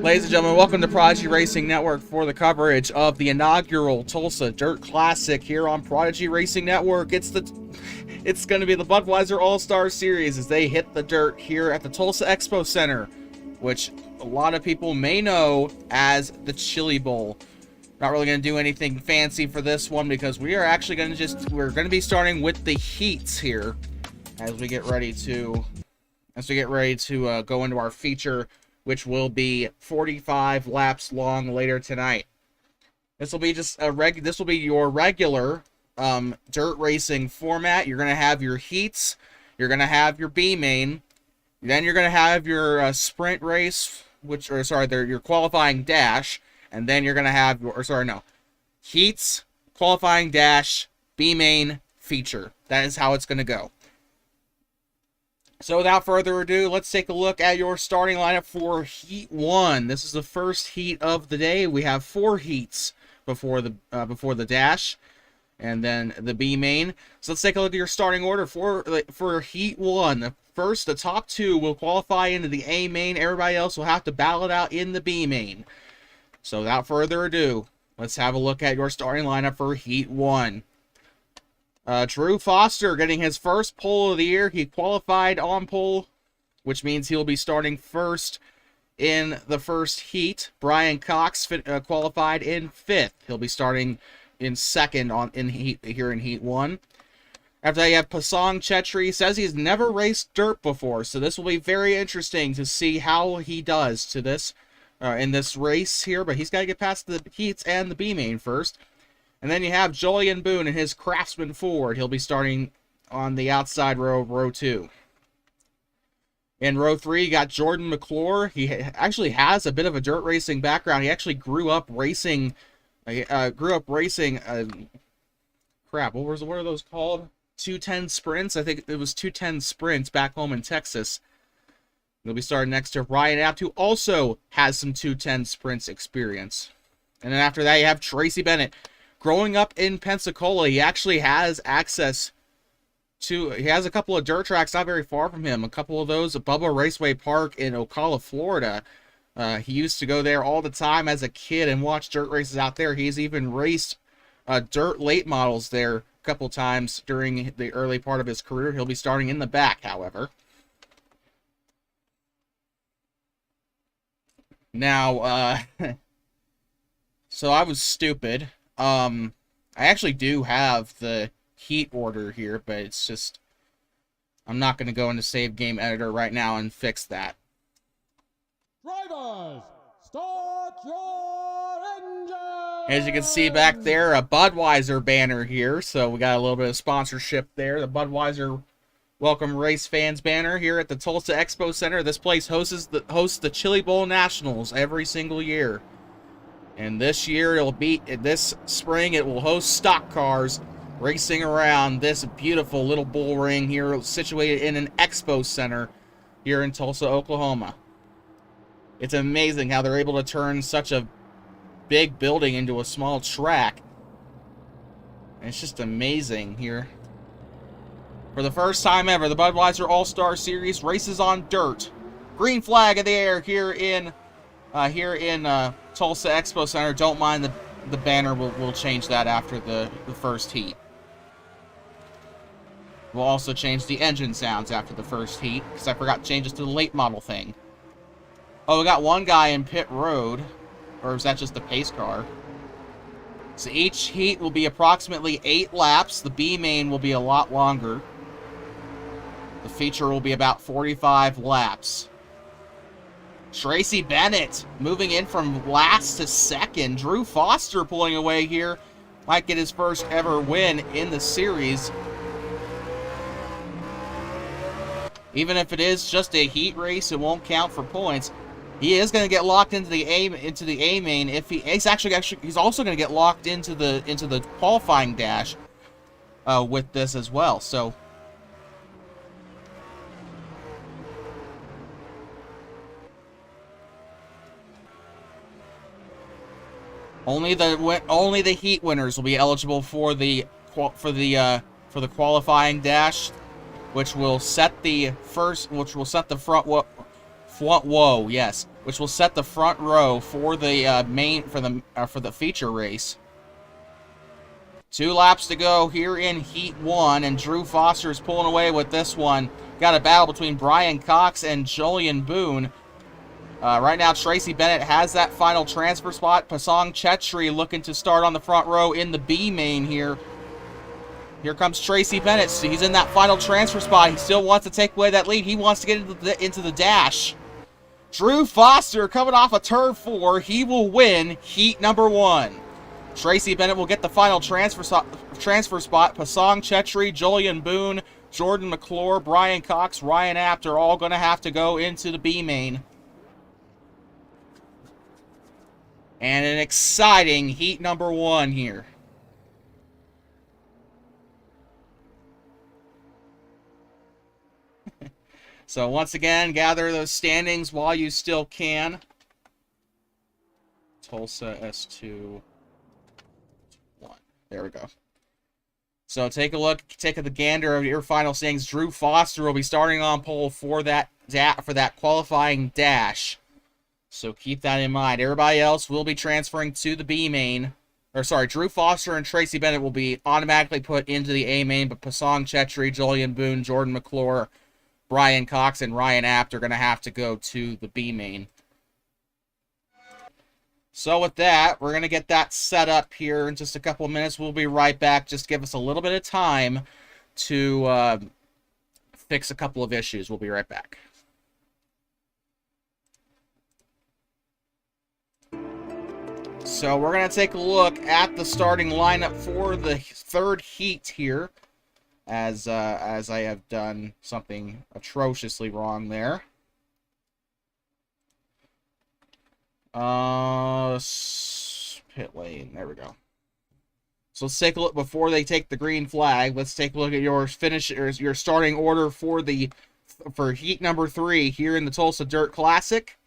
Ladies and gentlemen, welcome to Prodigy Racing Network for the coverage of the inaugural Tulsa Dirt Classic here on Prodigy Racing Network. It's going to be the Budweiser All-Star Series as they hit the dirt here at the Tulsa Expo Center, which a lot of people may know as the Chili Bowl. Not really going to do anything fancy for this one because we are actually going to be starting with the heats here as we get ready to go into our feature, which will be 45 laps long later tonight. This will be just this will be your regular dirt racing format. You're going to have your heats, you're going to have your B main, then you're going to have your sprint race, your qualifying dash, and then you're going to have heats, qualifying dash, B main, feature. That is how it's going to go. So without further ado, let's take a look at your starting lineup for Heat 1. This is the first heat of the day. We have 4 heats before the dash, and then the B main. So let's take a look at your starting order for Heat 1. First, the top 2 will qualify into the A main. Everybody else will have to battle it out in the B main. So without further ado, let's have a look at your starting lineup for Heat 1. Drew Foster getting his first pole of the year. He qualified on pole, which means he'll be starting first in the first heat. Brian Cox qualified in 5th. He'll be starting in 2nd in Heat 1. After that, you have Pasang Chetri. Says he's never raced dirt before, so this will be very interesting to see how he does to this in this race here. But he's got to get past the heats and the B main first. And then you have Julian Boone and his Craftsman Ford. He'll be starting on the outside row 2. In row 3, you got Jordan McClure. He actually has a bit of a dirt racing background. He actually grew up racing. What are those called? 210 sprints. I think it was 210 sprints back home in Texas. He'll be starting next to Ryan Abt, who also has some 210 sprints experience. And then after that, you have Tracy Bennett. Growing up in Pensacola, he actually has access to, he has a couple of dirt tracks not very far from him. A couple of those at Bubba Raceway Park in Ocala, Florida. He used to go there all the time as a kid and watch dirt races out there. He's even raced dirt late models there a couple times during the early part of his career. He'll be starting in the back, however. Now, so I was stupid. I actually do have the heat order here, but it's just, I'm not going to go into save game editor right now and fix that. Drivers, start your engine! As you can see back there, a Budweiser banner here, so we got a little bit of sponsorship there. The Budweiser Welcome Race Fans banner here at the Tulsa Expo Center. This place hosts the Chili Bowl Nationals every single year. And this year, this spring, it will host stock cars racing around this beautiful little bull ring here, situated in an expo center here in Tulsa, Oklahoma. It's amazing how they're able to turn such a big building into a small track. And it's just amazing here. For the first time ever, the Budweiser All-Star Series races on dirt. Green flag in the air here in Tulsa Expo Center. Don't mind the banner. We'll change that after the first heat. We'll also change the engine sounds after the first heat, because I forgot to change this to the late model thing. Oh, we got one guy in pit road. Or is that just the pace car? So each heat will be approximately 8 laps. The B main will be a lot longer. The feature will be about 45 laps. Tracy Bennett moving in from last to second. Drew Foster pulling away here. Might get his first ever win in the series. Even if it is just a heat race, it won't count for points. He is going to get locked into the A main. If he's also going to get locked into the qualifying dash with this as well. So only the heat winners will be eligible for the qualifying dash, which will set the Whoa, yes, which will set the front row for the for the feature race. 2 laps to go here in Heat 1, and Drew Foster is pulling away with this one. Got a battle between Brian Cox and Julian Boone. Right now, Tracy Bennett has that final transfer spot. Pasang Chetri looking to start on the front row in the B main here. Here comes Tracy Bennett. So he's in that final transfer spot. He still wants to take away that lead. He wants to get into the dash. Drew Foster coming off of turn 4. He will win Heat number 1. Tracy Bennett will get the final transfer spot. Pasang Chetri, Julian Boone, Jordan McClure, Brian Cox, Ryan Apt are all going to have to go into the B main. And an exciting Heat number 1 here. So once again, gather those standings while you still can. Tulsa S2. There we go. So take a look, take a gander of your final standings. Drew Foster will be starting on pole for that qualifying dash. So keep that in mind. Everybody else will be transferring to the B main. Or sorry, Drew Foster and Tracy Bennett will be automatically put into the A main, but Pasang Chetri, Julian Boone, Jordan McClure, Brian Cox, and Ryan Apt are going to have to go to the B main. So with that, we're going to get that set up here in just a couple of minutes. We'll be right back. Just give us a little bit of time to fix a couple of issues. We'll be right back. So we're going to take a look at the starting lineup for the third heat here, as I have done something atrociously wrong there. Pit lane. There we go. So let's take a look before they take the green flag. Let's take a look at your your starting order for heat number 3 here in the Tulsa Dirt Classic.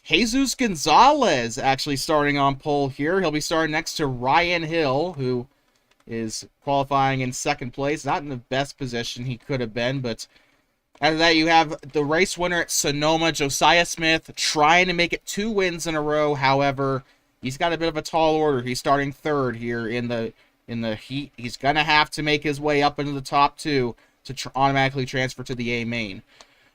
Jesus Gonzalez actually starting on pole here. He'll be starting next to Ryan Hill, who is qualifying in 2nd place. Not in the best position he could have been, but after that, you have the race winner at Sonoma, Josiah Smith, trying to make it 2 wins in a row. However, he's got a bit of a tall order. He's starting 3rd here in the heat. He's going to have to make his way up into the top 2 to automatically transfer to the A main.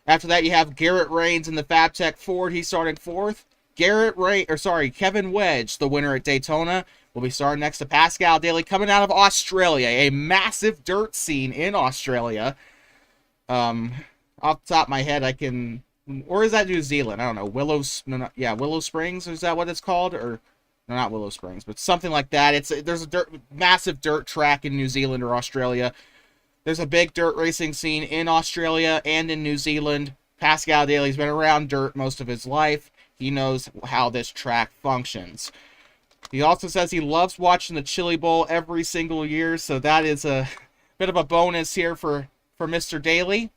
After that, you have Garrett Rains in the FabTech Ford. He's starting 4th. Kevin Wedge, the winner at Daytona, will be starting next to Pascal Daly, coming out of Australia, a massive dirt scene in Australia. Off the top of my head, or is that New Zealand? I don't know. Willow Springs, is that what it's called? Or no, not Willow Springs, but something like that. There's a massive dirt track in New Zealand or Australia. There's a big dirt racing scene in Australia and in New Zealand. Pascal Daly's been around dirt most of his life. He knows how this track functions. He also says he loves watching the Chili Bowl every single year, so that is a bit of a bonus here for Mr. Daly.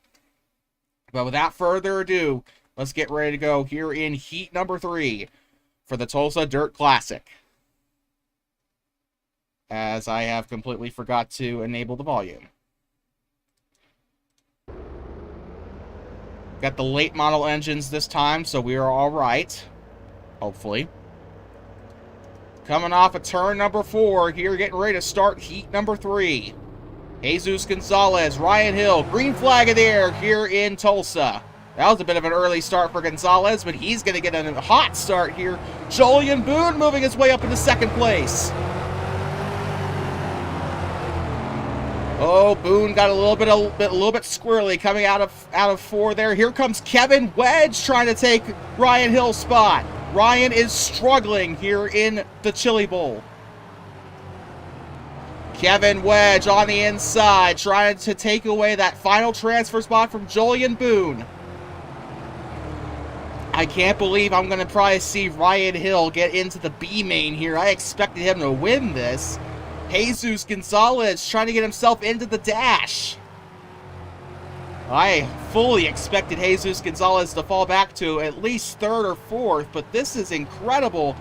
But without further ado, let's get ready to go here in heat number 3 for the Tulsa Dirt Classic. As I have completely forgot to enable the volume. Got the late model engines this time, so we are all right. Hopefully. Coming off of turn number 4, here getting ready to start heat number 3. Jesus Gonzalez, Ryan Hill, green flag in the air here in Tulsa. That was a bit of an early start for Gonzalez, but he's going to get a hot start here. Julian Boone moving his way up into 2nd place. Oh, Boone got a little bit squirrely coming out of 4 there. Here comes Kevin Wedge trying to take Ryan Hill's spot. Ryan is struggling here in the Chili Bowl. Kevin Wedge on the inside, trying to take away that final transfer spot from Julian Boone. I can't believe I'm going to probably see Ryan Hill get into the B main here. I expected him to win this. Jesus Gonzalez trying to get himself into the dash. I fully expected Jesus Gonzalez to fall back to at least 3rd or 4th, but this is incredible.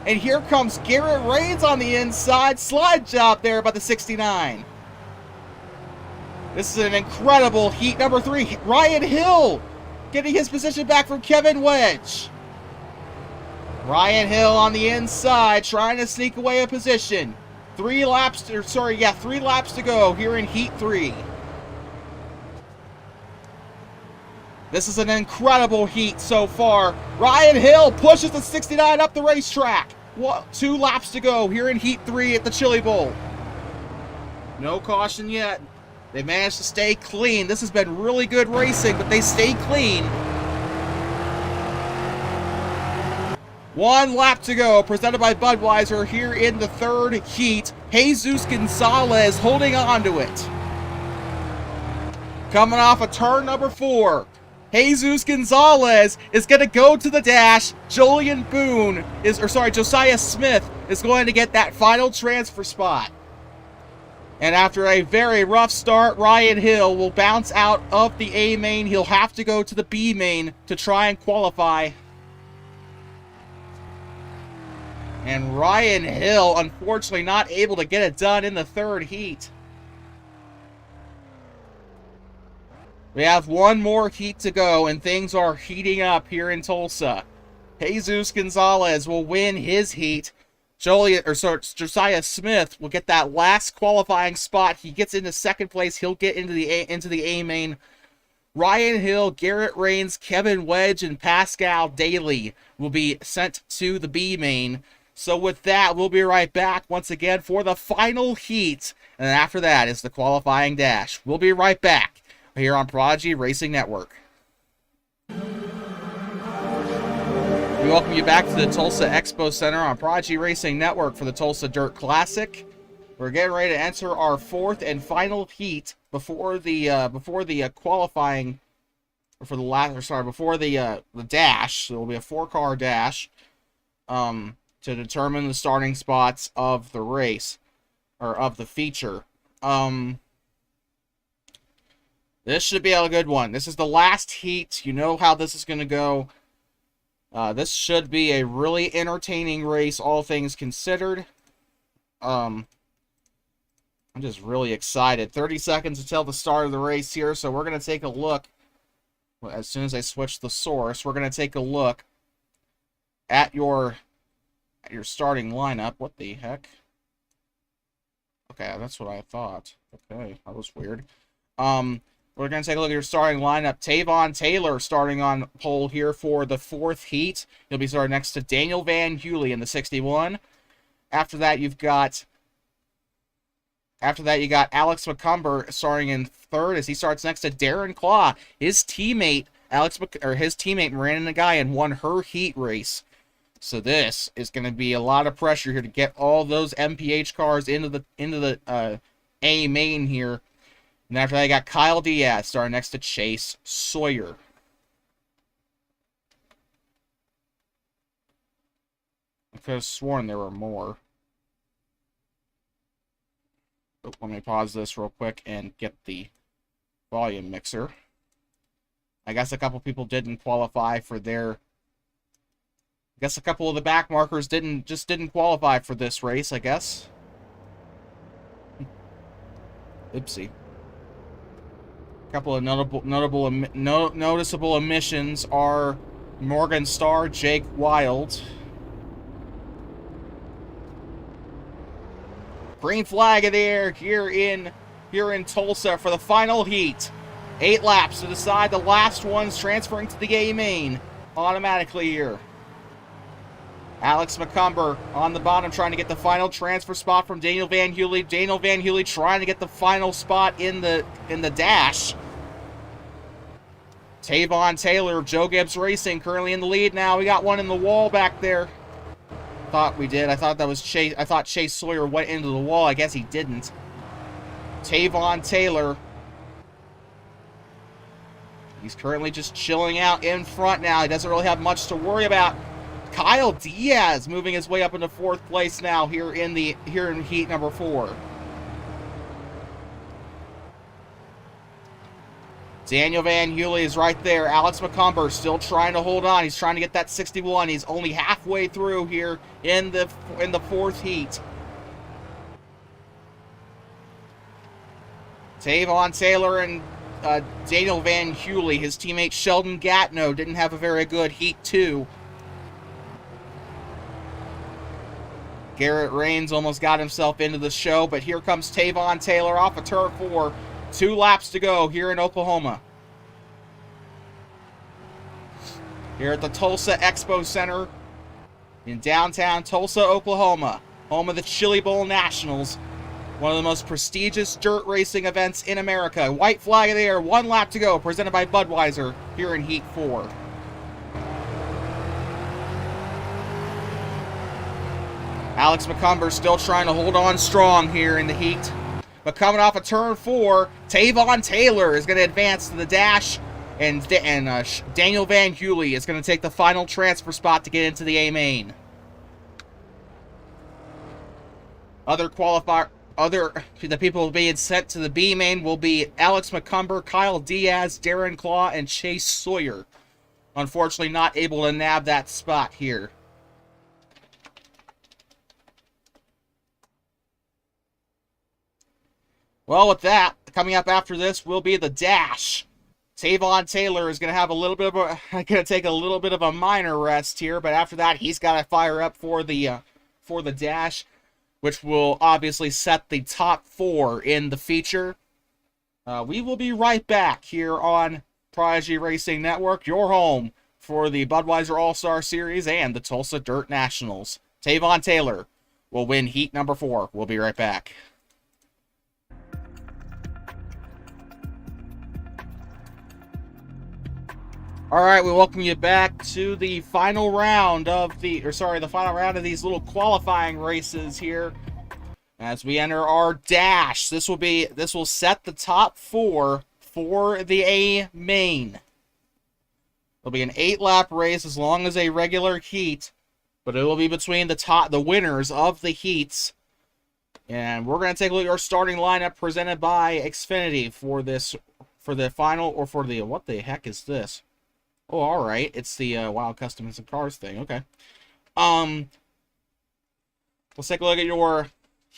And here comes Garrett Rains on the inside. Slide job there by the 69. This is an incredible heat number 3. Ryan Hill Getting his position back from Kevin Wedge. Ryan Hill on the inside, trying to sneak away a position. 3 laps to go here in Heat 3. This is an incredible heat so far. Ryan Hill pushes the 69 up the racetrack. 2 laps to go here in Heat 3 at the Chili Bowl. No caution yet. They managed to stay clean. This has been really good racing, but they stay clean. 1 lap to go, presented by Budweiser here in the 3rd heat. Jesus Gonzalez holding on to it. Coming off of turn number 4. Jesus Gonzalez is going to go to the dash. Josiah Smith is going to get that final transfer spot. And after a very rough start, Ryan Hill will bounce out of the A main. He'll have to go to the B main to try and qualify. And Ryan Hill, unfortunately, not able to get it done in the 3rd heat. We have 1 more heat to go, and things are heating up here in Tulsa. Jesus Gonzalez will win his heat. Josiah Smith will get that last qualifying spot. He gets into 2nd place. He'll get into the A main. Ryan Hill, Garrett Rains, Kevin Wedge, and Pascal Daly will be sent to the B main. So with that, we'll be right back once again for the final heat. And after that is the qualifying dash. We'll be right back here on Prodigy Racing Network. We welcome you back to the Tulsa Expo Center on Prodigy Racing Network for the Tulsa Dirt Classic. We're getting ready to enter our 4th and final heat before the qualifying, or for the last, or sorry, before the dash. So it will be a 4-car dash to determine the starting spots of the race, or of the feature. This should be a good one. This is the last heat. You know how this is going to go. This should be a really entertaining race, all things considered. I'm just really excited. 30 seconds until the start of the race here, so we're going to take a look. As soon as I switch the source, we're going to take a look at your starting lineup. What the heck? Okay, that's what I thought. Okay, that was weird. We're going to take a look at your starting lineup. Tavon Taylor starting on pole here for the 4th heat. He'll be starting next to Daniel Van Hewley in the 61. After that, you got Alex McCumber starting in 3rd as he starts next to Darren Claw. His teammate Miranda Nagayan won her heat race. So this is going to be a lot of pressure here to get all those MPH cars into the A main here. And after that, I got Kyle Diaz starting next to Chase Sawyer. I could have sworn there were more. Oh, let me pause this real quick and get the volume mixer. I guess a couple people didn't qualify for their... I guess a couple of the back markers didn't qualify for this race, I guess. Oopsie. A couple of noticeable omissions are Morgan Starr, Jake Wild. Green flag in the air here in Tulsa for the final heat. 8 laps to decide the last ones transferring to the A main automatically here. Alex McCumber on the bottom trying to get the final transfer spot from Daniel Van Hewley. Daniel Van Hewley trying to get the final spot in the dash. Tavon Taylor of Joe Gibbs Racing currently in the lead now. We got one in the wall back there. Thought we did. I thought that was Chase. I thought Chase Sawyer went into the wall. I guess he didn't. Tavon Taylor. He's currently just chilling out in front now. He doesn't really have much to worry about. Kyle Diaz moving his way up into 4th place now here in heat number 4. Daniel Van Hewley is right there. Alex McCumber still trying to hold on. He's trying to get that 61. He's only halfway through here in the 4th heat. Tavon Taylor and Daniel Van Hewley. His teammate Sheldon Gatno didn't have a very good Heat 2. Garrett Rains almost got himself into the show, but here comes Tavon Taylor off of turn 4. 2 laps to go here in Oklahoma. Here at the Tulsa Expo Center in downtown Tulsa, Oklahoma, home of the Chili Bowl Nationals, one of the most prestigious dirt racing events in America. White flag in the air, 1 lap to go, presented by Budweiser here in Heat 4. Alex McCumber still trying to hold on strong here in the heat. But coming off of turn 4, Tavon Taylor is going to advance to the dash, and Daniel Van Hewley is going to take the final transfer spot to get into the A main. The people being sent to the B main will be Alex McCumber, Kyle Diaz, Darren Claw, and Chase Sawyer. Unfortunately, not able to nab that spot here. Well, with that, coming up after this will be the dash. Tavon Taylor is going to have take a little bit of a minor rest here, but after that, he's got to fire up for the dash, which will obviously set the top 4 in the feature. We will be right back here on Prodigy Racing Network, your home for the Budweiser All-Star Series and the Tulsa Dirt Nationals. Tavon Taylor will win heat number 4. We'll be right back. All right, we welcome you back to the final round of the final round of these little qualifying races here. As we enter our dash, this will set the top 4 for the A main. It'll be an 8-lap race as long as a regular heat, but it will be between the winners of the heats. And we're going to take a look at our starting lineup presented by Xfinity for the final, or for the, what the heck is this? Oh, all right. It's the Wild Customs and Cars thing. Okay. Let's take a look at your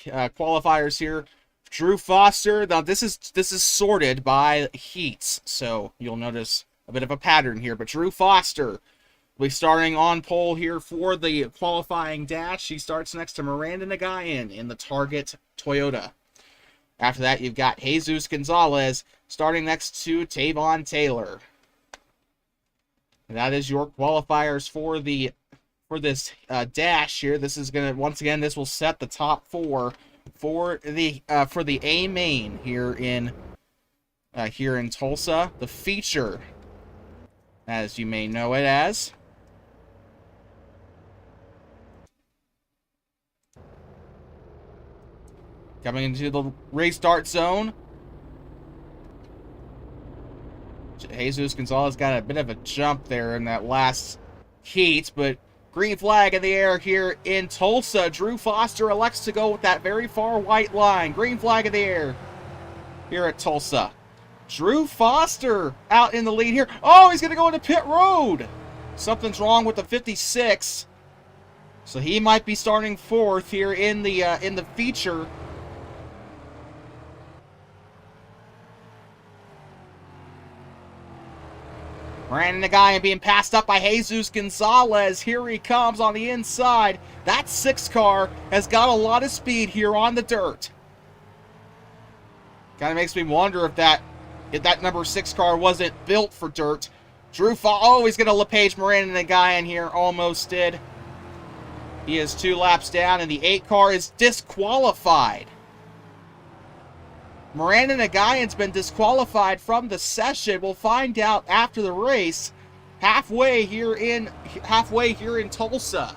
qualifiers here. Drew Foster. Now this is sorted by heats, so you'll notice a bit of a pattern here. But Drew Foster will be starting on pole here for the qualifying dash. He starts next to Miranda Nagayan in the Target Toyota. After that, you've got Jesus Gonzalez starting next to Tavon Taylor. And that is your qualifiers for this dash here. This is gonna, once again, this will set the top 4 for the A main here in Tulsa. The feature, as you may know it as. Coming into the race start zone. Jesus Gonzalez got a bit of a jump there in that last heat, but green flag in the air here in Tulsa. Drew Foster elects to go with that very far white line. Green flag in the air here at Tulsa. Drew Foster out in the lead here. Oh, he's going to go into pit road. Something's wrong with the 56. So he might be starting 4th here in the feature. Brandon Nagayan being passed up by Jesus Gonzalez. Here he comes on the inside. That 6 car has got a lot of speed here on the dirt. Kind of makes me wonder if that number 6 car wasn't built for dirt. Oh, he's going to LePage Miranda Nagayan here. Almost did. He is 2 laps down, and the 8 car is disqualified. Miranda Nagayan's been disqualified from the session. We'll find out after the race, halfway here in Tulsa.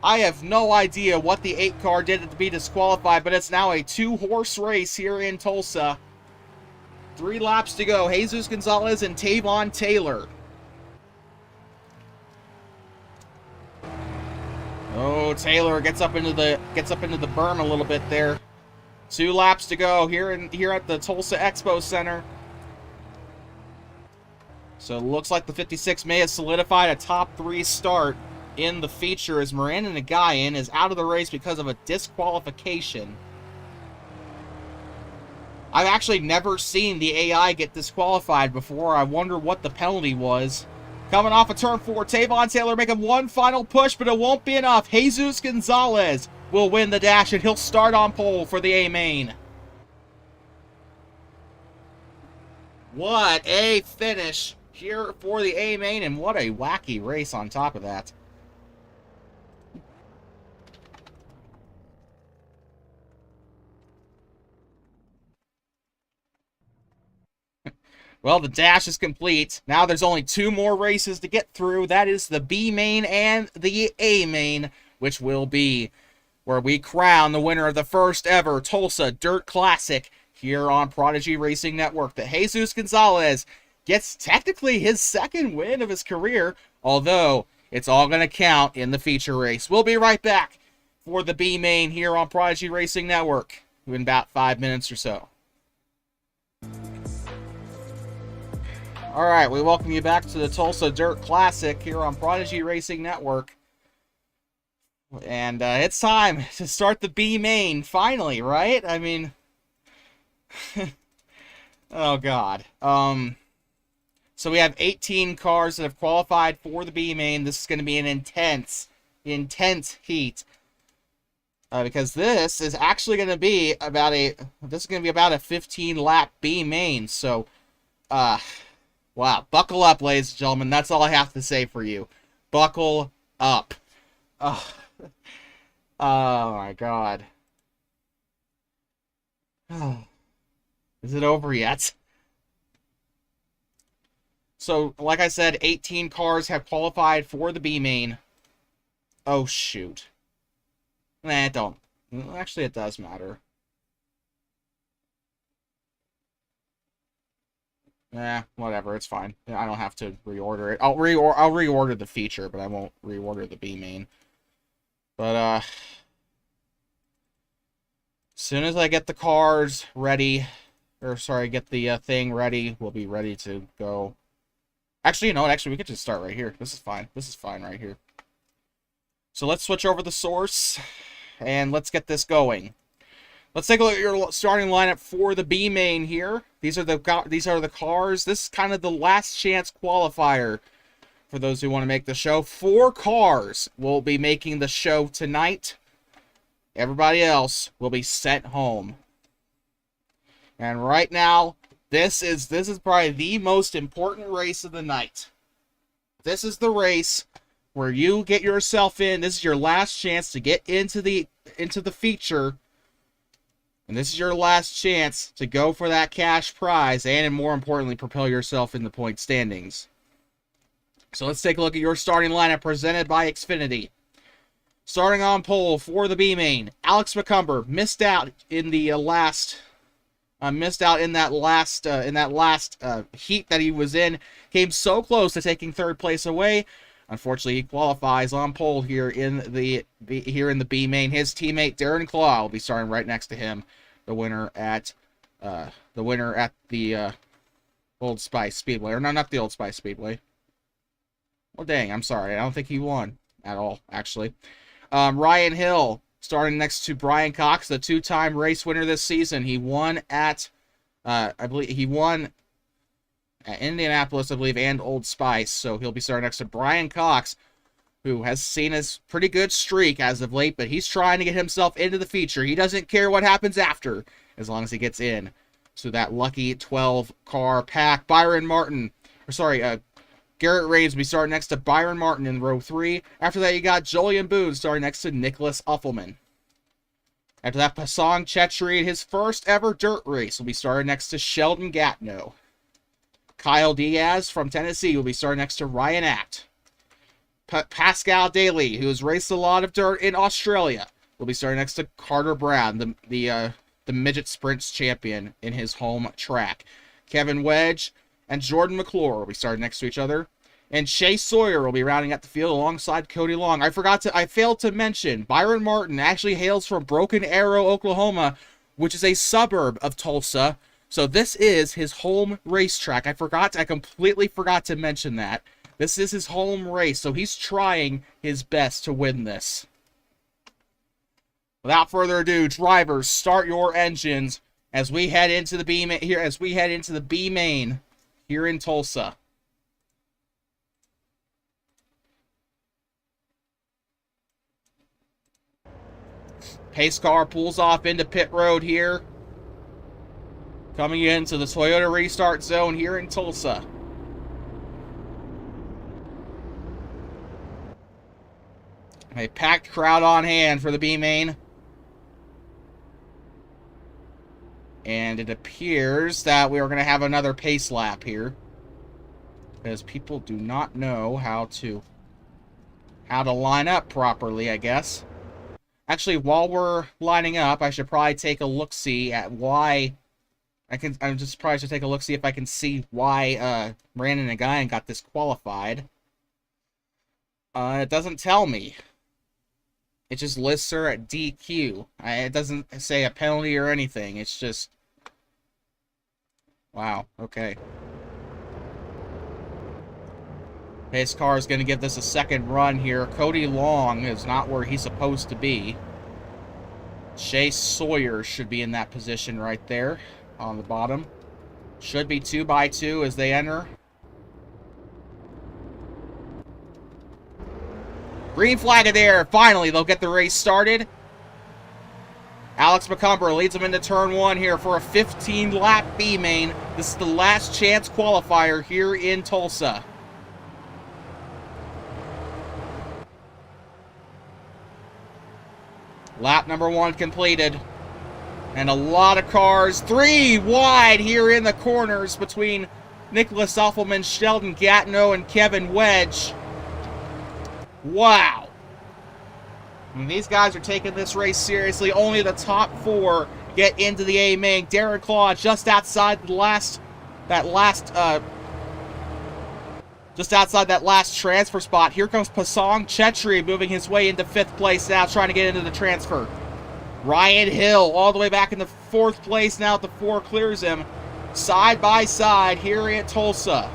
I have no idea what the 8 car did to be disqualified, but it's now a 2-horse race here in Tulsa. 3 laps to go. Jesus Gonzalez and Tavon Taylor. Oh, Taylor gets up into the berm a little bit there. 2 laps to go here at the Tulsa Expo Center. So it looks like the 56 may have solidified a top 3 start in the feature, as Miranda Nagayan is out of the race because of a disqualification. I've actually never seen the AI get disqualified before. I wonder what the penalty was. Coming off of turn 4, Tavon Taylor making one final push, but it won't be enough. Jesus Gonzalez will win the dash, and he'll start on pole for the A-Main. What a finish here for the A-Main, and what a wacky race on top of that. Well, the dash is complete. Now there's only 2 more races to get through. That is the B-Main and the A-Main, which will be where we crown the winner of the first ever Tulsa Dirt Classic here on Prodigy Racing Network. That Jesus Gonzalez gets technically his second win of his career, although it's all going to count in the feature race. We'll be right back for the B-Main here on Prodigy Racing Network in about 5 minutes or so. All right, we welcome you back to the Tulsa Dirt Classic here on Prodigy Racing Network. And it's time to start the B-Main, finally, right? I mean, oh, God. So we have 18 cars that have qualified for the B-Main. This is going to be an intense heat. Because this is actually going to be about a 15-lap B-Main. So, wow, buckle up, ladies and gentlemen. That's all I have to say for you. Buckle up. Oh, oh my God. Is it over yet? So, like I said, 18 cars have qualified for the B-Main. Oh, shoot. Nah, it don't. Actually, it does matter. Whatever, it's fine. I don't have to reorder it. I'll reorder the feature, but I won't reorder the B-Main. But, as soon as I get the cars ready, or sorry, get the thing ready, we'll be ready to go. Actually, you know what? Actually, we could just start right here. This is fine. This is fine right here. So let's switch over the source, and let's get this going. Let's take a look at your starting lineup for the B-Main here. These are the cars. This is kind of the last chance qualifier for those who want to make the show. 4 cars will be making the show tonight. Everybody else will be sent home. And right now, this is probably the most important race of the night. This is the race where you get yourself in. This is your last chance to get into the feature. And this is your last chance to go for that cash prize and, more importantly, propel yourself in the point standings. So let's take a look at your starting lineup presented by Xfinity. Starting on pole for the B-Main, Alex McCumber missed out in the last heat that he was in. Came so close to taking third place away. Unfortunately, he qualifies on pole here in the B-Main. His teammate Darren Claw will be starting right next to him. The winner at the Old Spice Speedway, or no, not the Old Spice Speedway. Well, dang, I'm sorry. I don't think he won at all, actually. Ryan Hill starting next to Brian Cox, the 2-time race winner this season. He won at, I believe he won at Indianapolis, I believe, and Old Spice. So he'll be starting next to Brian Cox, who has seen his pretty good streak as of late, but he's trying to get himself into the feature. He doesn't care what happens after, as long as he gets in. So that lucky 12-car pack. Garrett Raves will be starting next to Byron Martin in row 3. After that, you got Julian Boone starting next to Nicholas Uffelman. After that, Pasong Chetri in his first ever dirt race will be starting next to Sheldon Gatno. Kyle Diaz from Tennessee will be starting next to Ryan Act. Pascal Daly, who has raced a lot of dirt in Australia, will be starting next to Carter Brown, the midget sprints champion in his home track. Kevin Wedge and Jordan McClure will be starting next to each other. And Chase Sawyer will be rounding out the field alongside Cody Long. I failed to mention, Byron Martin actually hails from Broken Arrow, Oklahoma, which is a suburb of Tulsa. So this is his home racetrack. I completely forgot to mention that. This is his home race, so he's trying his best to win this. Without further ado, drivers, start your engines. as we head into the B main here in Tulsa. Pace car pulls off into pit road here. Coming into the Toyota restart zone here in Tulsa. A packed crowd on hand for the B main. And it appears that we are going to have another pace lap here, because people do not know how to line up properly, I guess. Actually, while we're lining up, I should probably take a look-see at why... I just probably should take a look-see if I can see why Brandon Nagayan got disqualified. It doesn't tell me. It just lists her at DQ. It doesn't say a penalty or anything. It's just... Wow, okay. Pace car is going to give this a second run here. Cody Long is not where he's supposed to be. Chase Sawyer should be in that position right there on the bottom. Should be 2x2 as they enter. Green flag of there. Finally, they'll get the race started. Alex McCumber leads them into turn 1 here for a 15-lap B main. This is the last chance qualifier here in Tulsa. Lap number 1 completed. And a lot of cars. 3 wide here in the corners between Nicholas Offelman, Sheldon Gatineau, and Kevin Wedge. Wow. I mean, these guys are taking this race seriously. Only the top 4 get into the A main. Darren Claw just outside the last transfer spot. Here comes Pasong Chetri moving his way into 5th place now, trying to get into the transfer. Ryan Hill all the way back in the 4th place now at the 4 clears him. Side by side here at Tulsa.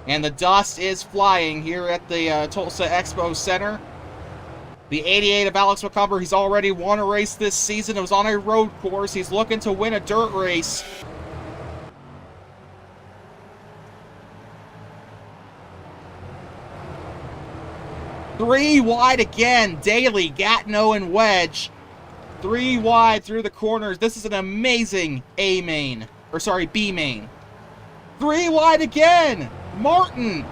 And the dust is flying here at the Tulsa Expo Center. The 88 of Alex McCumber, he's already won a race this season. It was on a road course. He's looking to win a dirt race. Three wide again. Daly, Gatineau, and Wedge. 3 wide through the corners. This is an amazing A main. Or sorry, B main. 3 wide again. Martin.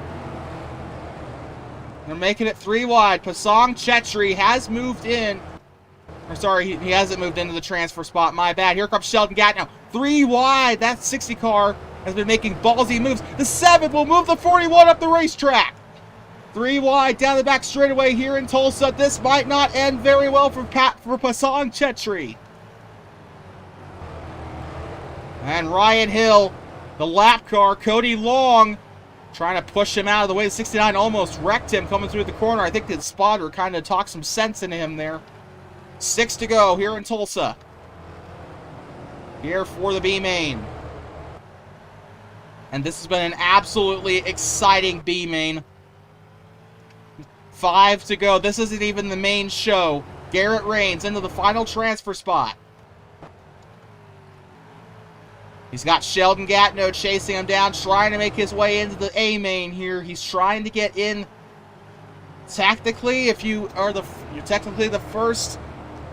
They're making it 3 wide. Pasong Chetri has moved in. Or sorry, he hasn't moved into the transfer spot. My bad. Here comes Sheldon Gatineau. 3 wide. That 60 car has been making ballsy moves. The 7 will move the 41 up the racetrack. 3 wide down the back straightaway here in Tulsa. This might not end very well for Pasong Chetri. And Ryan Hill, the lap car, Cody Long, trying to push him out of the way. The 69 almost wrecked him coming through the corner. I think the spotter kind of talked some sense into him there. 6 to go here in Tulsa. Here for the B main. And this has been an absolutely exciting B main. 5 to go. This isn't even the main show. Garrett Rains into the final transfer spot. He's got Sheldon Gatineau chasing him down, trying to make his way into the A main here. He's trying to get in. Tactically, if you're technically the first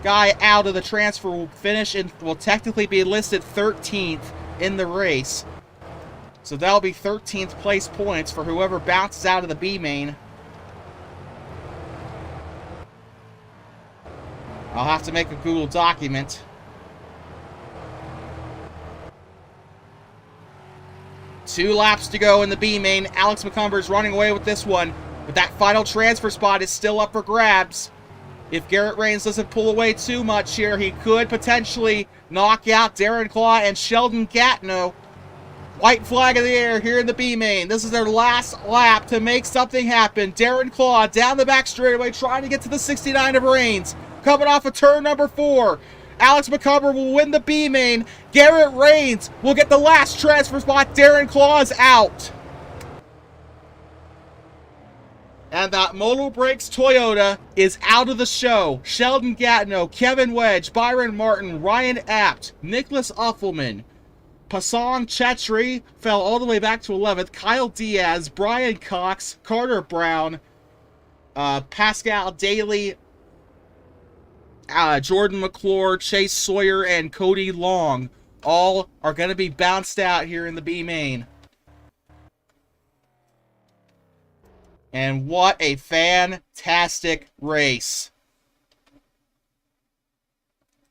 guy out of the transfer, will finish and will technically be listed 13th in the race. So that'll be 13th place points for whoever bounces out of the B main. I'll have to make a Google document. Two laps to go in the B main. Alex McCumber is running away with this one, but that final transfer spot is still up for grabs. If Garrett Rains doesn't pull away too much here, he could potentially knock out Darren Claw and Sheldon Gatineau. White flag in the air here in the B main. This is their last lap to make something happen. Darren Claw down the back straightaway trying to get to the 69 of Rains. Coming off of turn number 4. Alex McCumber will win the B main. Garrett Rains will get the last transfer spot. Darren Claw is out. And that Motor Brakes Toyota is out of the show. Sheldon Gatineau, Kevin Wedge, Byron Martin, Ryan Apt, Nicholas Uffelman, Passan Chetri fell all the way back to 11th. Kyle Diaz, Brian Cox, Carter Brown, Pascal Daly, Jordan McClure, Chase Sawyer, and Cody Long all are going to be bounced out here in the B main. And what a fantastic race.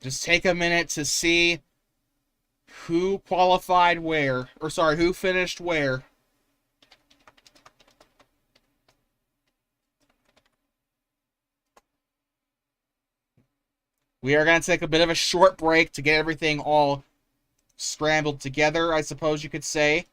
Just take a minute to see who qualified where, or sorry, who finished where. We are going to take a bit of a short break to get everything all scrambled together, I suppose you could say.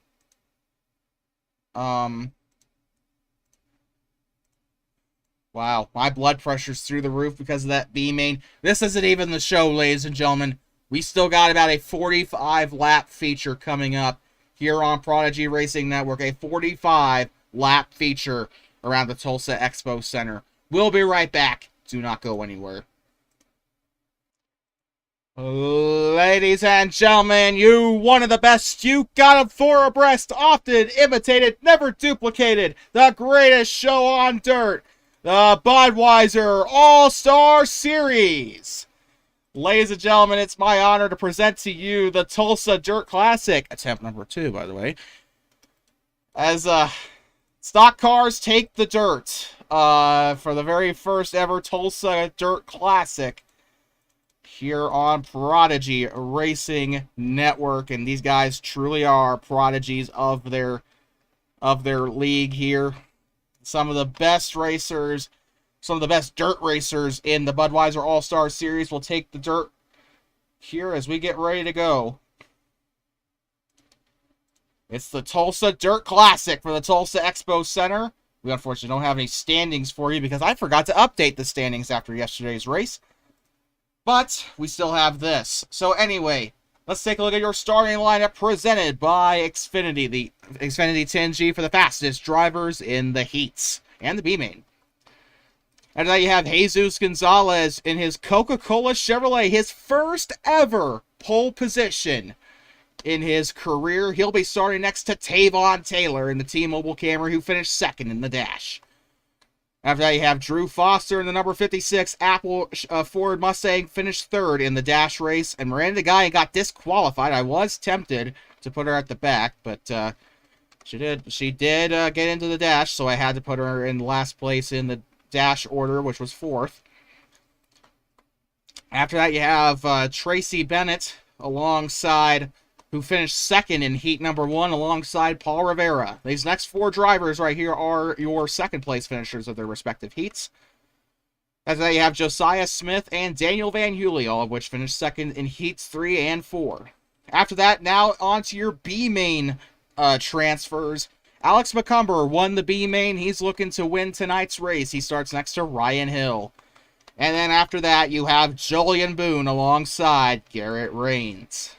Wow, my blood pressure's through the roof because of that B main. This isn't even the show, ladies and gentlemen. We still got about a 45-lap feature coming up here on Prodigy Racing Network. A 45-lap feature around the Tulsa Expo Center. We'll be right back. Do not go anywhere. Ladies and gentlemen, you one of the best. You got 'em four abreast, often imitated, never duplicated. The greatest show on dirt. The Budweiser All-Star Series. Ladies and gentlemen, it's my honor to present to you the Tulsa Dirt Classic. Attempt number 2, by the way. As stock cars take the dirt for the very first ever Tulsa Dirt Classic here on Prodigy Racing Network. And these guys truly are prodigies of their league here. Some of the best racers, some of the best dirt racers in the Budweiser All-Star Series will take the dirt here as we get ready to go. It's the Tulsa Dirt Classic for the Tulsa Expo Center. We unfortunately don't have any standings for you because I forgot to update the standings after yesterday's race. But we still have this. So anyway, let's take a look at your starting lineup presented by Xfinity. The Xfinity 10G for the fastest drivers in the heats and the B main. And now you have Jesus Gonzalez in his Coca-Cola Chevrolet, his first ever pole position in his career. He'll be starting next to Tavon Taylor in the T-Mobile Camry, who finished second in the dash. After that, you have Drew Foster in the number 56 Apple Ford Mustang, finished third in the dash race. And Miranda Guy got disqualified. I was tempted to put her at the back, but she did get into the dash, so I had to put her in last place in the dash order, which was fourth. After that, you have Tracy Bennett alongside, who finished second in heat number 1 alongside Paul Rivera. These next 4 drivers right here are your second place finishers of their respective heats. After that, you have Josiah Smith and Daniel Van Hewley, all of which finished second in heats 3 and 4. After that, now on to your B main transfers. Alex McCumber won the B main. He's looking to win tonight's race. He starts next to Ryan Hill. And then after that, you have Julian Boone alongside Garrett Rains.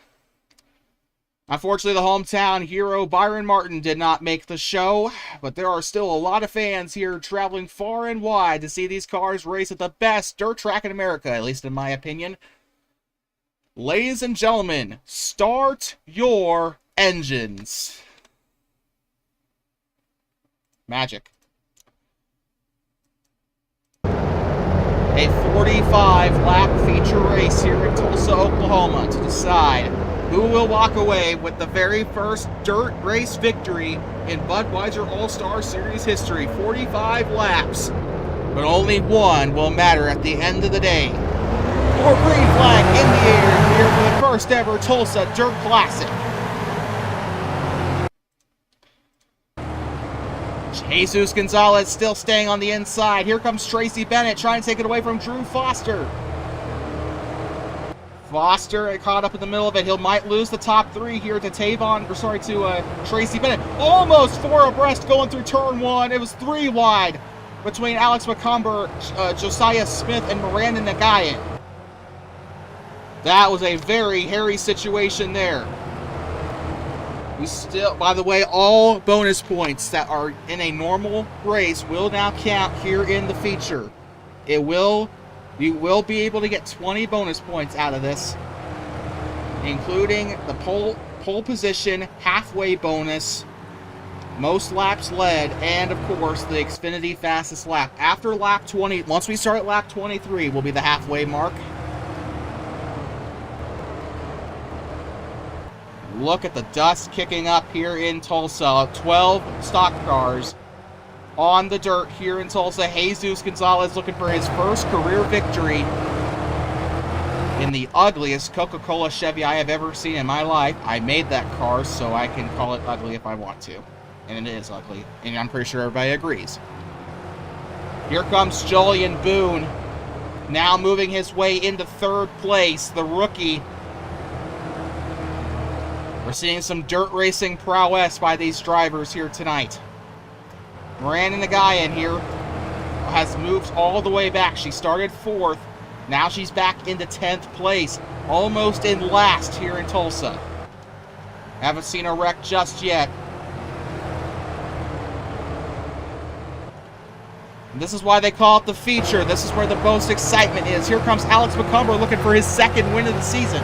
Unfortunately, the hometown hero Byron Martin did not make the show, but there are still a lot of fans here traveling far and wide to see these cars race at the best dirt track in America, at least in my opinion. Ladies and gentlemen, start your engines. Magic. A 45-lap feature race here in Tulsa, Oklahoma to decide who will walk away with the very first dirt race victory in Budweiser All-Star Series history. 45 laps, but only one will matter at the end of the day. For green flag in the air here for the first ever Tulsa Dirt Classic. Jesus Gonzalez still staying on the inside. Here comes Tracy Bennett trying to take it away from Drew Foster. Foster caught up in the middle of it. He might lose the top 3 here to Tracy Bennett. Almost 4 abreast going through turn 1. It was 3 wide between Alex McCumber, Josiah Smith, and Miranda Nagayan. That was a very hairy situation there. We still, by the way, all bonus points that are in a normal race will now count here in the feature. You will be able to get 20 bonus points out of this, including the pole position, halfway bonus, most laps led, and of course the Xfinity fastest lap. After lap 20, once we start at lap 23, will be the halfway mark. Look at the dust kicking up here in Tulsa. 12 stock cars on the dirt here in Tulsa. Jesus Gonzalez looking for his first career victory in the ugliest Coca-Cola Chevy I have ever seen in my life. I made that car, so I can call it ugly if I want to. And it is ugly, and I'm pretty sure everybody agrees. Here comes Julian Boone, now moving his way into third place, the rookie. We're seeing some dirt racing prowess by these drivers here tonight. Miranda Nagayan here has moved all the way back. She started 4th. Now she's back into 10th place, almost in last here in Tulsa. Haven't seen a wreck just yet. And this is why they call it the feature. This is where the most excitement is. Here comes Alex McCumber looking for his second win of the season.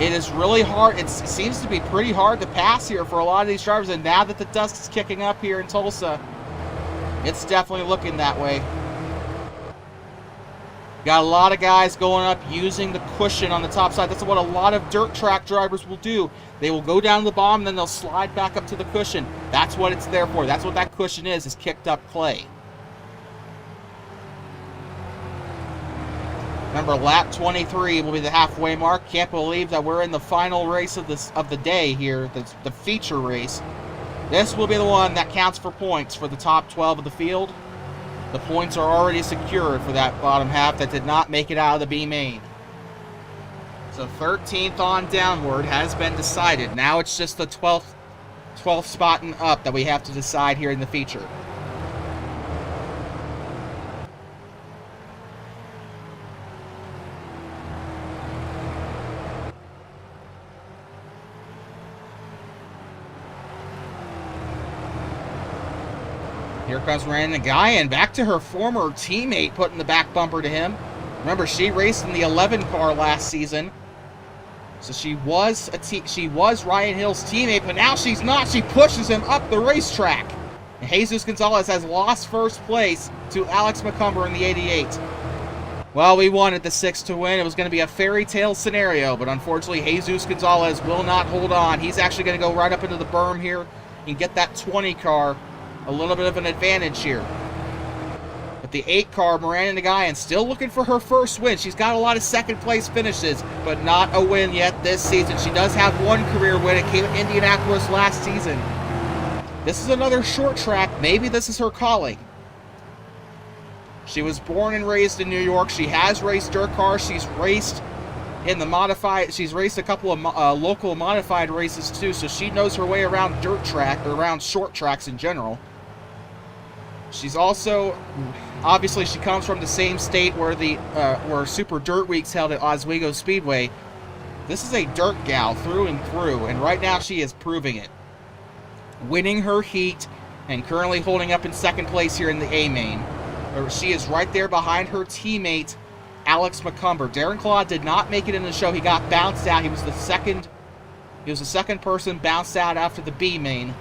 It is really hard. It seems to be pretty hard to pass here for a lot of these drivers. And now that the dust is kicking up here in Tulsa, it's definitely looking that way. Got a lot of guys going up using the cushion on the top side. That's what a lot of dirt track drivers will do. They will go down to the bottom, then they'll slide back up to the cushion. That's what it's there for. That's what that cushion is kicked up clay. Remember, lap 23 will be the halfway mark. Can't believe that we're in the final race of the day here, the feature race. This will be the one that counts for points for the top 12 of the field. The points are already secured for that bottom half that did not make it out of the B main. So 13th on downward has been decided. Now it's just the 12th spot and up that we have to decide here in the feature. Here comes Miranda Nagayan, back to her former teammate, putting the back bumper to him. Remember, she raced in the 11 car last season, so she was Ryan Hill's teammate, but now she's not. She pushes him up the racetrack. And Jesus Gonzalez has lost first place to Alex McCumber in the 88. Well, we wanted the 6 to win. It was going to be a fairy tale scenario, but unfortunately, Jesus Gonzalez will not hold on. He's actually going to go right up into the berm here and get that 20 car. A little bit of an advantage here. But the 8 car, Miranda Nagayan, still looking for her first win. She's got a lot of second place finishes, but not a win yet this season. She does have one career win. It came at Indianapolis last season. This is another short track. Maybe this is her calling. She was born and raised in New York. She has raced dirt cars. She's raced in the modified. She's raced a couple of local modified races too, so she knows her way around dirt track, or around short tracks in general. She's also, obviously, she comes from the same state where where Super Dirt Week's held at Oswego Speedway. This is a dirt gal through and through, and right now she is proving it. Winning her heat and currently holding up in second place here in the A main. She is right there behind her teammate, Alex McCumber. Darren Claude did not make it in the show. He got bounced out. He was the second person bounced out after the B main.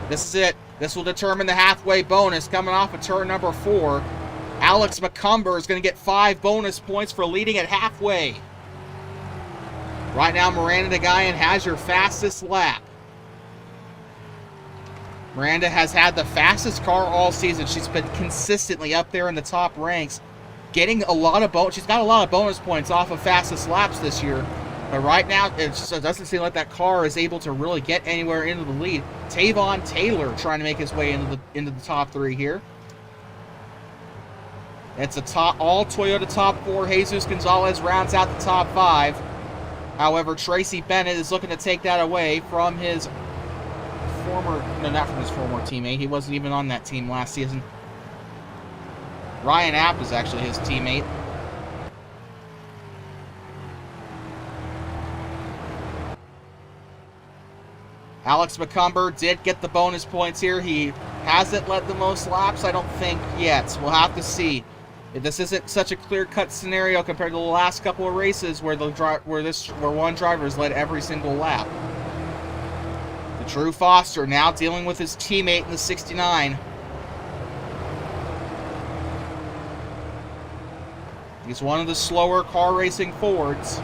This is it. This will determine the halfway bonus coming off of turn number 4. Alex McCumber is going to get 5 bonus points for leading at halfway. Right now, Miranda Nagayan has your fastest lap. Miranda has had the fastest car all season. She's been consistently up there in the top ranks, getting a lot of she's got a lot of bonus points off of fastest laps this year. But right now, it doesn't seem like that car is able to really get anywhere into the lead. Tavon Taylor trying to make his way into the top 3 here. It's all Toyota top 4. Jesus Gonzalez rounds out the top 5. However, Tracy Bennett is looking to take that away from his not from his former teammate. He wasn't even on that team last season. Ryan App is actually his teammate. Alex McCumber did get the bonus points here. He hasn't led the most laps, I don't think, yet. We'll have to see. This isn't such a clear-cut scenario compared to the last couple of races where one driver's led every single lap. The Drew Foster now dealing with his teammate in the 69. He's one of the slower car racing Fords.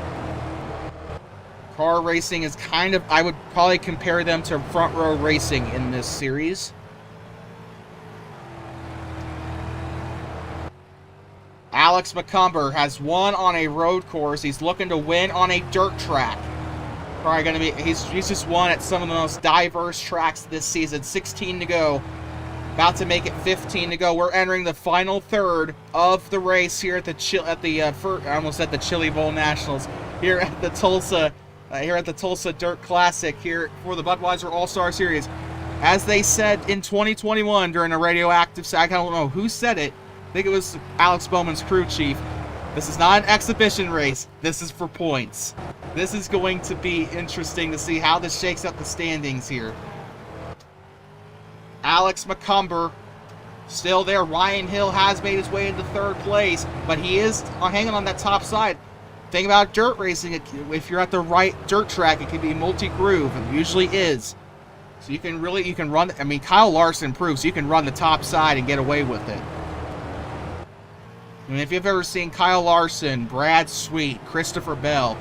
Car racing is kind of, I would probably compare them to front row racing in this series. Alex McCumber has won on a road course. He's looking to win on a dirt track. Probably going to be, he's just won at some of the most diverse tracks this season. 16 to go. About to make it 15 to go. We're entering the final third of the race here at the I almost said the Chili Bowl Nationals. Here at the Tulsa Dirt Classic here for the Budweiser All-Star Series. As they said in 2021 during a radioactive, I don't know who said it. I think it was Alex Bowman's crew chief. This is not an exhibition race. This is for points. This is going to be interesting to see how this shakes up the standings here. Alex McCumber still there. Ryan Hill has made his way into third place, but he is hanging on that top side. Thing about dirt racing, if you're at the right dirt track, it can be multi-groove. It usually is. So you can run. I mean, Kyle Larson proves you can run the top side and get away with it. I mean, if you've ever seen Kyle Larson, Brad Sweet, Christopher Bell,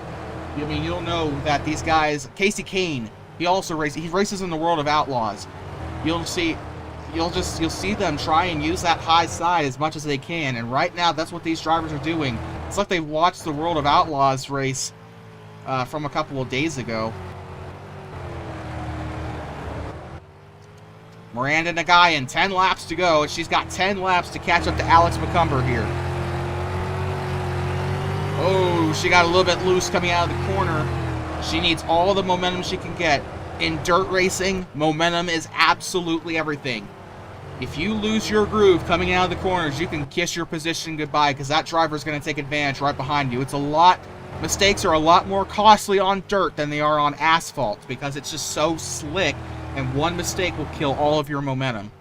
I mean, you'll know that these guys, Casey Kane, he also races. He races in the World of Outlaws. You'll see them try and use that high side as much as they can. And right now, that's what these drivers are doing. It's like they've watched the World of Outlaws race from a couple of days ago. Miranda Nagayan, 10 laps to go. She's got 10 laps to catch up to Alex McCumber here. Oh, she got a little bit loose coming out of the corner. She needs all the momentum she can get. In dirt racing, momentum is absolutely everything. If you lose your groove coming out of the corners, you can kiss your position goodbye because that driver is going to take advantage right behind you. Mistakes are a lot more costly on dirt than they are on asphalt because it's just so slick, and one mistake will kill all of your momentum.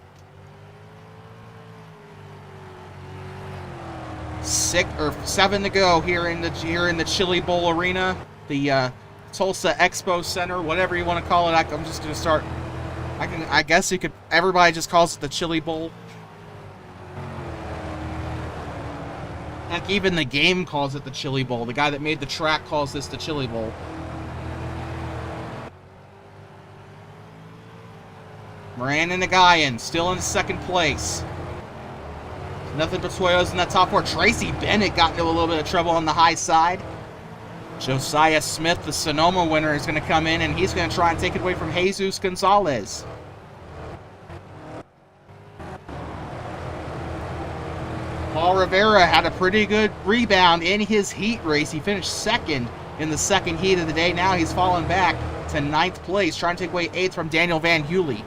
7 to go here in the Chili Bowl Arena, the Tulsa Expo Center, whatever you want to call it. I'm just going to start. I guess you could. Everybody just calls it the Chili Bowl. Heck, even the game calls it the Chili Bowl. The guy that made the track calls this the Chili Bowl. Miranda Nagayan still in second place. Nothing but Toyotas in that top four. Tracy Bennett got into a little bit of trouble on the high side. Josiah Smith, the Sonoma winner, is going to come in, and he's going to try and take it away from Jesus Gonzalez. Paul Rivera had a pretty good rebound in his heat race. He finished second in the second heat of the day. Now he's fallen back to 9th place, trying to take away 8th from Daniel Van Heulie.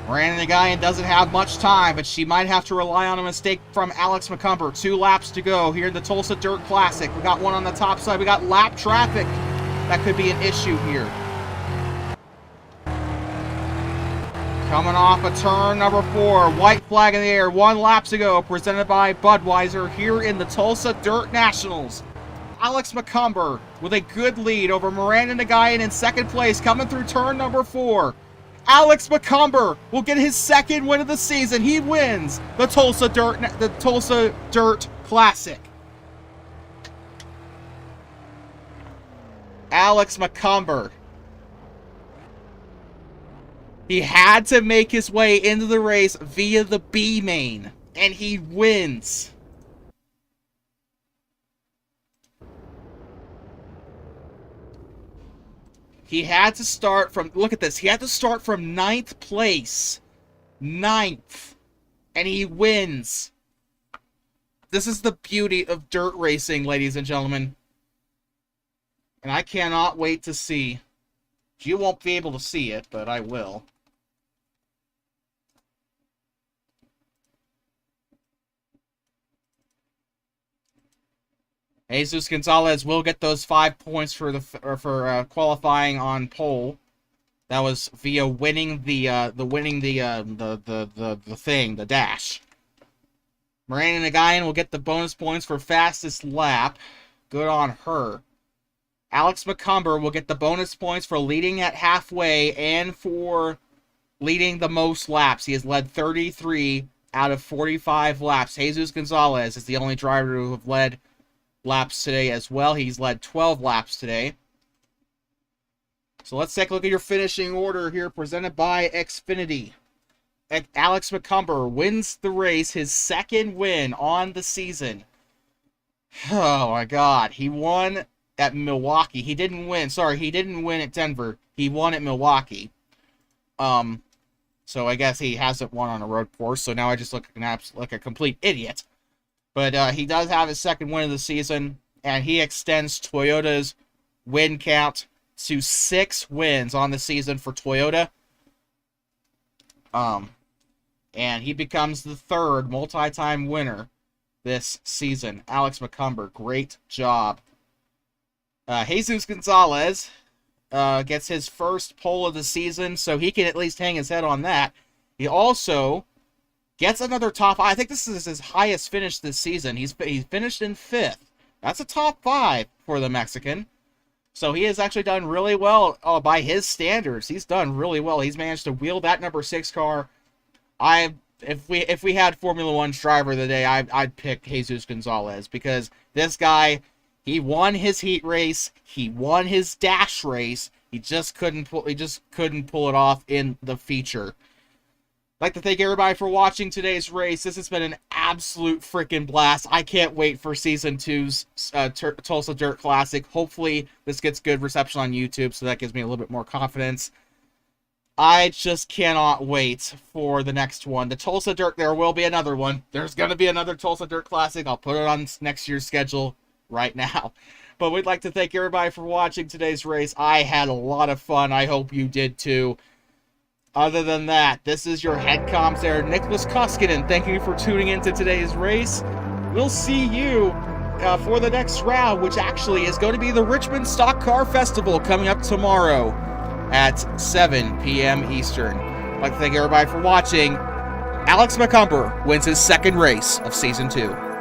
Miranda Nagayan doesn't have much time, but she might have to rely on a mistake from Alex McCumber. 2 laps to go here in the Tulsa Dirt Classic. We got one on the top side. We got lap traffic. That could be an issue here. Coming off of turn number 4. White flag in the air. 1 lap to go. Presented by Budweiser here in the Tulsa Dirt Nationals. Alex McCumber with a good lead over Miranda Nagayan in second place coming through turn number 4. Alex McCumber will get his second win of the season. He wins the Tulsa Dirt Classic. Alex McCumber. He had to make his way into the race via the B main, and he wins. He had to start from, look at this, he had to start from 9th place. 9th. And he wins. This is the beauty of dirt racing, ladies and gentlemen. And I cannot wait to see. You won't be able to see it, but I will. Jesus Gonzalez will get those 5 points for qualifying on pole. That was via winning the dash. Miranda Nagayan will get the bonus points for fastest lap. Good on her. Alex McCumber will get the bonus points for leading at halfway and for leading the most laps. He has led 33 out of 45 laps. Jesus Gonzalez is the only driver who have led laps today as well. He's led 12 laps today. So let's take a look at your finishing order here presented by Xfinity. Alex McCumber wins the race, his second win on the season. Oh my God. He won at Milwaukee. He didn't win at Denver. He won at Milwaukee. So I guess he hasn't won on a road course, so now I just look like a complete idiot. But he does have his second win of the season, and he extends Toyota's win count to 6 wins on the season for Toyota. And he becomes the third multi-time winner this season. Alex McCumber, great job. Jesus Gonzalez gets his first pole of the season, so he can at least hang his head on that. He also gets another top. I think this is his highest finish this season. He's finished in 5th. That's a top 5 for the Mexican. So he has actually done really well by his standards. He's done really well. He's managed to wheel that number 6 car. If we had Formula 1's driver of the day, I'd pick Jesus Gonzalez, because this guy, he won his heat race, he won his dash race. He just couldn't pull it off in the feature. I'd like to thank everybody for watching today's race. This has been an absolute freaking blast. I can't wait for Season 2's Tulsa Dirt Classic. Hopefully this gets good reception on YouTube, so that gives me a little bit more confidence. I just cannot wait for the next one. The Tulsa Dirt, there will be another one. There's going to be another Tulsa Dirt Classic. I'll put it on next year's schedule right now. But we'd like to thank everybody for watching today's race. I had a lot of fun. I hope you did too. Other than that, this is your head comms there, Nicholas Koskinen. Thank you for tuning into today's race. We'll see you for the next round, which actually is going to be the Richmond Stock Car Festival coming up tomorrow at 7 p.m. Eastern. I'd like to thank everybody for watching. Alex McCumber wins his second race of Season 2.